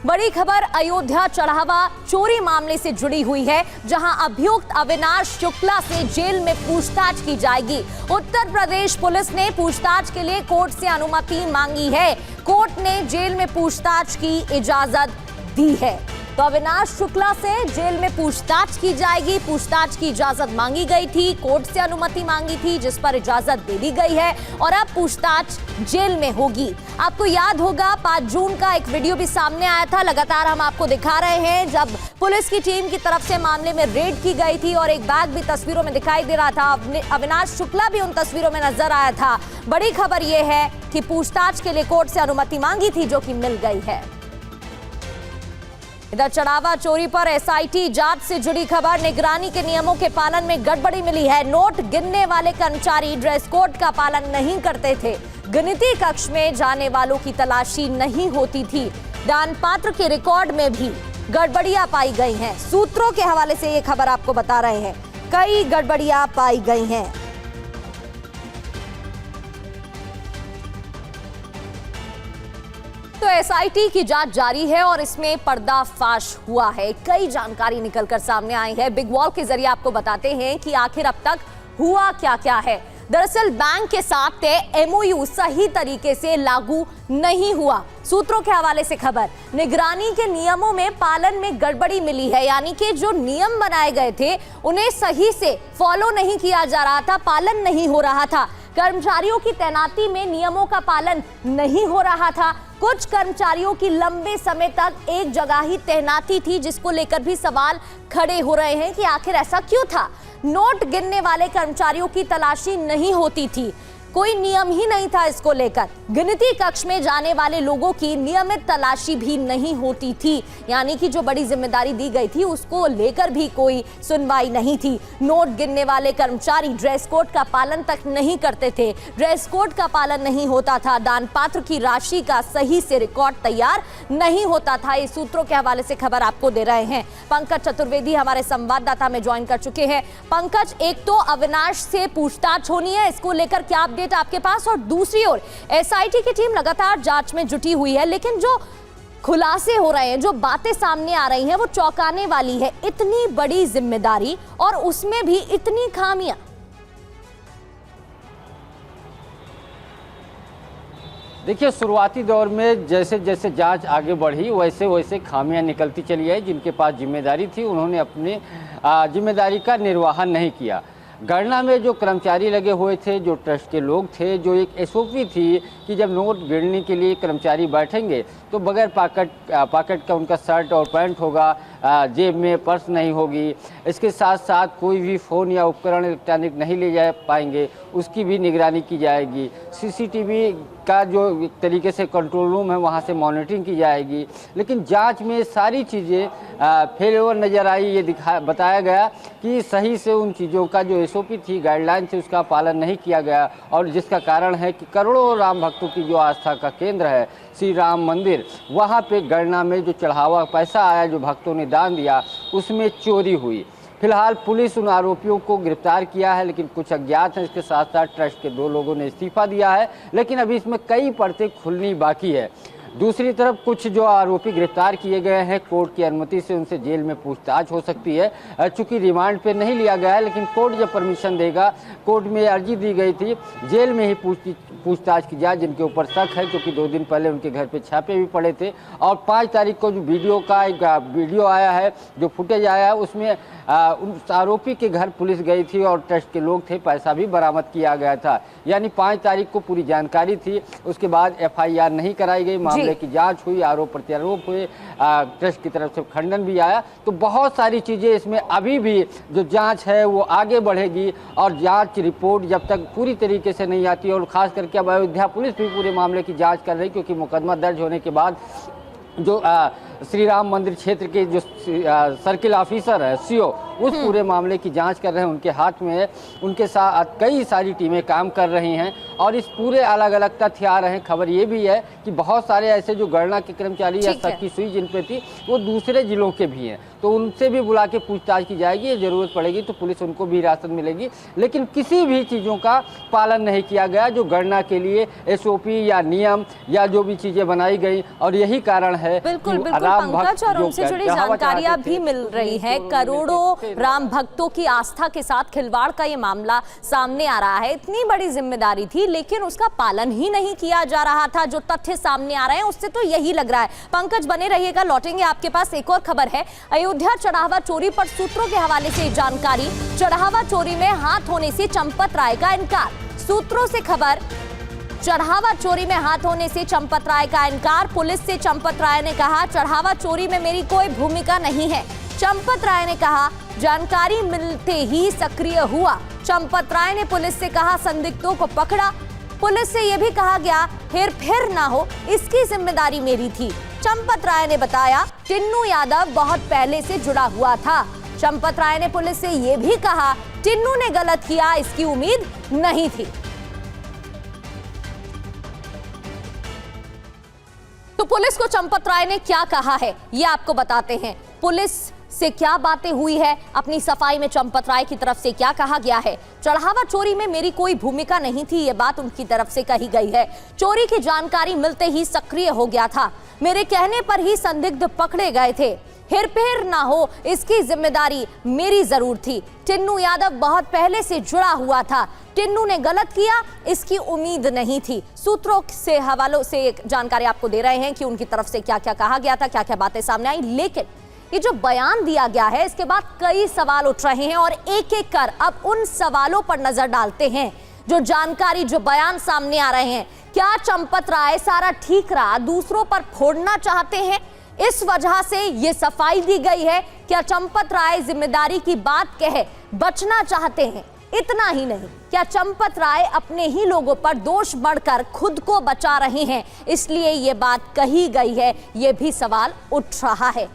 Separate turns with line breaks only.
बड़ी खबर अयोध्या चढ़ावा चोरी मामले से जुड़ी हुई है, जहां अभियुक्त अविनाश शुक्ला से जेल में पूछताछ की जाएगी। उत्तर प्रदेश पुलिस ने पूछताछ के लिए कोर्ट से अनुमति मांगी है। कोर्ट ने जेल में पूछताछ की इजाजत दी है। तो अविनाश शुक्ला से जेल में पूछताछ की जाएगी। पूछताछ की इजाजत मांगी गई थी, कोर्ट से अनुमति मांगी थी, जिस पर इजाजत दे दी गई है और अब पूछताछ जेल में होगी। आपको याद होगा 5 जून का एक वीडियो भी सामने आया था, लगातार हम आपको दिखा रहे हैं, जब पुलिस की टीम की तरफ से मामले में रेड की गई थी और एक बैग भी तस्वीरों में दिखाई दे रहा था। अविनाश शुक्ला भी उन तस्वीरों में नजर आया था। बड़ी खबर यह है कि पूछताछ के लिए कोर्ट से अनुमति मांगी थी, जो कि मिल गई है। इधर चढ़ावा चोरी पर एसआईटी जांच से जुड़ी खबर। निगरानी के नियमों के पालन में गड़बड़ी मिली है। नोट गिनने वाले कर्मचारी ड्रेस कोड का पालन नहीं करते थे। गिनती कक्ष में जाने वालों की तलाशी नहीं होती थी। दान पात्र के रिकॉर्ड में भी गड़बड़ियां पाई गई हैं। सूत्रों के हवाले से ये खबर आपको बता रहे हैं, कई गड़बड़ियां पाई गई हैं। तो एसआईटी की जांच जारी है और इसमें पर्दाफाश हुआ है। कई जानकारी निकलकर सामने आई है। बिग वॉल के जरिए आपको बताते हैं कि आखिर अब तक हुआ क्या क्या है। दरअसल बैंक के साथ तय एमओयू सही तरीके से लागू नहीं हुआ। सूत्रों के हवाले से खबर, निगरानी के नियमों में पालन में गड़बड़ी मिली है, यानी कि जो नियम बनाए गए थे उन्हें सही से फॉलो नहीं किया जा रहा था, पालन नहीं हो रहा था। कर्मचारियों की तैनाती में नियमों का पालन नहीं हो रहा था। कुछ कर्मचारियों की लंबे समय तक एक जगह ही तैनाती थी, जिसको लेकर भी सवाल खड़े हो रहे हैं कि आखिर ऐसा क्यों था। नोट गिनने वाले कर्मचारियों की तलाशी नहीं होती थी, कोई नियम ही नहीं था इसको लेकर। गिनती कक्ष में जाने वाले लोगों की नियमित तलाशी भी नहीं होती थी, यानी कि जो बड़ी जिम्मेदारी दी गई थी उसको लेकर भी कोई सुनवाई नहीं थी। नोट गिनने वाले कर्मचारी ड्रेस कोड का पालन तक नहीं करते थे। ड्रेस कोड का पालन नहीं होता था। दान पात्र की राशि का सही से रिकॉर्ड तैयार नहीं होता था। इस सूत्रों के हवाले से खबर आपको दे रहे हैं। पंकज चतुर्वेदी हमारे संवाददाता में ज्वाइन कर चुके हैं। पंकज, एक तो अविनाश से पूछताछ होनी है, इसको लेकर क्या अपडेट आपके पास, और दूसरी ओर एसआईटी की टीम लगातार जांच में जुटी हुई है, लेकिन जो खुलासे हो रहे हैं, जो बातें सामने आ रही हैं, वो चौंकाने वाली है। इतनी बड़ी जिम्मेदारी और उसमें भी इतनी खामियां।
देखिए, शुरुआती दौर में जैसे जैसे जांच आगे बढ़ी वैसे वैसे खामियां निकलती चली आई। जिनके पास जिम्मेदारी थी उन्होंने अपनी जिम्मेदारी का निर्वहन नहीं किया। गणना में जो कर्मचारी लगे हुए थे, जो ट्रस्ट के लोग थे, जो एक एसओपी थी कि जब नोट गिनने के लिए कर्मचारी बैठेंगे तो बगैर पॉकेट का उनका शर्ट और पैंट होगा, जेब में पर्स नहीं होगी, इसके साथ साथ कोई भी फ़ोन या उपकरण इलेक्ट्रॉनिक नहीं ले जा पाएंगे, उसकी भी निगरानी की जाएगी। सीसीटीवी का जो एक तरीके से कंट्रोल रूम है वहाँ से मॉनिटरिंग की जाएगी। लेकिन जांच में सारी चीज़ें फेल नज़र आई। ये बताया गया कि सही से उन चीज़ों का जो एसओपी थी, गाइडलाइन थी, उसका पालन नहीं किया गया, और जिसका कारण है कि करोड़ों राम भक्तों की जो आस्था का केंद्र है श्री राम मंदिर, वहाँ पे गणना में जो चढ़ावा पैसा आया, जो भक्तों ने दान दिया, उसमें चोरी हुई। फिलहाल पुलिस उन आरोपियों को गिरफ्तार किया है, लेकिन कुछ अज्ञात हैं। इसके साथ साथ ट्रस्ट के 2 लोगों ने इस्तीफा दिया है, लेकिन अभी इसमें कई परतें खुलनी बाकी है। दूसरी तरफ कुछ जो आरोपी गिरफ्तार किए गए हैं, कोर्ट की अनुमति से उनसे जेल में पूछताछ हो सकती है। चूंकि रिमांड पे नहीं लिया गया है, लेकिन कोर्ट जब परमिशन देगा, कोर्ट में अर्जी दी गई थी जेल में ही पूछताछ की जाए, जिनके ऊपर शक है, क्योंकि 2 दिन पहले उनके घर पे छापे भी पड़े थे। और 5 तारीख को जो एक वीडियो आया है, जो फुटेज आया है, उसमें उस आरोपी के घर पुलिस गई थी और ट्रस्ट के लोग थे, पैसा भी बरामद किया गया था। यानी 5 तारीख को पूरी जानकारी थी। उसके बाद एफआईआर नहीं कराई गई, मामले की जांच हुई, आरोप प्रत्यारोप हुए, ट्रस्ट की तरफ से खंडन भी आया। तो बहुत सारी चीज़ें इसमें अभी भी जो जांच है वो आगे बढ़ेगी, और जांच रिपोर्ट जब तक पूरी तरीके से नहीं आती, और ख़ास करके अब अयोध्या पुलिस भी पूरे मामले की जाँच कर रही, क्योंकि मुकदमा दर्ज होने के बाद जो श्री राम मंदिर क्षेत्र के जो सर्किल ऑफिसर है, सीओ, उस पूरे मामले की जांच कर रहे हैं, उनके हाथ में है। उनके साथ कई सारी टीमें काम कर रही हैं और इस पूरे अलग अलग तथ्य आ रहे हैं। खबर ये भी है कि बहुत सारे ऐसे जो गणना के कर्मचारी या शक की सुई जिन पे थी वो दूसरे जिलों के भी हैं, तो उनसे भी बुला के पूछताछ की जाएगी। ये जरूरत पड़ेगी तो पुलिस उनको भी हिरासत मिलेगी, लेकिन किसी भी चीज़ों का पालन नहीं किया गया जो गणना के लिए SOP या नियम या जो भी चीजें बनाई गई, और यही कारण है।
बिल्कुल पंकज, और उनसे जुड़ी जानकारियां भी मिल रही है। करोड़ों राम भक्तों की आस्था के साथ खिलवाड़ का ये मामला सामने आ रहा है। इतनी बड़ी जिम्मेदारी थी लेकिन उसका पालन ही नहीं किया जा रहा था। जो तथ्य सामने आ रहे हैं उससे तो यही लग रहा है। पंकज बने रहिएगा, लौटेंगे आपके पास। एक और खबर है, अयोध्या चढ़ावा चोरी पर सूत्रों के हवाले से जानकारी। चढ़ावा चोरी में हाथ होने से चंपत राय का इनकार। सूत्रों से खबर, चढ़ावा चोरी में हाथ होने से चंपत राय का इनकार। पुलिस से चंपत राय ने कहा, चढ़ावा चोरी में मेरी कोई भूमिका नहीं है। चंपत राय ने कहा, जानकारी मिलते ही सक्रिय हुआ। चंपत राय ने पुलिस से कहा, संदिग्धों को पकड़ा। पुलिस से यह भी कहा गया, हेरफेर ना हो, इसकी जिम्मेदारी मेरी थी। चंपत राय ने बताया, टिन्नू यादव बहुत पहले से जुड़ा हुआ था। चंपत राय ने पुलिस से यह भी कहा, टिन्नू ने गलत किया, इसकी उम्मीद नहीं थी। तो पुलिस को चंपत राय ने क्या कहा है ये आपको बताते हैं। पुलिस से क्या बातें हुई है, अपनी सफाई में चंपत राय की तरफ से क्या कहा गया है। चढ़ावा चोरी में मेरी कोई भूमिका नहीं थी, ये बात उनकी तरफ से कही गई है। चोरी की जानकारी मिलते ही सक्रिय हो गया था। मेरे कहने पर ही संदिग्ध पकड़े गए थे। हेरफेर ना हो, इसकी जिम्मेदारी मेरी जरूर थी। टिन्नू यादव बहुत पहले से जुड़ा हुआ था। टिन्नू ने गलत किया, इसकी उम्मीद नहीं थी। सूत्रों से हवालों से जानकारी आपको दे रहे हैं कि उनकी तरफ से क्या क्या कहा गया था, क्या क्या बातें सामने आई। लेकिन ये जो बयान दिया गया है इसके बाद कई सवाल उठ रहे हैं और एक एक कर अब उन सवालों पर नजर डालते हैं। जो जानकारी, जो बयान सामने आ रहे हैं, क्या चंपत राय सारा ठीक रहा, दूसरों पर फोड़ना चाहते हैं, इस वजह से ये सफाई दी गई है? क्या चंपत राय जिम्मेदारी की बात कहे बचना चाहते हैं? इतना ही नहीं, क्या चंपत राय अपने ही लोगों पर दोष बढ़कर खुद को बचा रहे हैं, इसलिए ये बात कही गई है? ये भी सवाल उठ रहा है।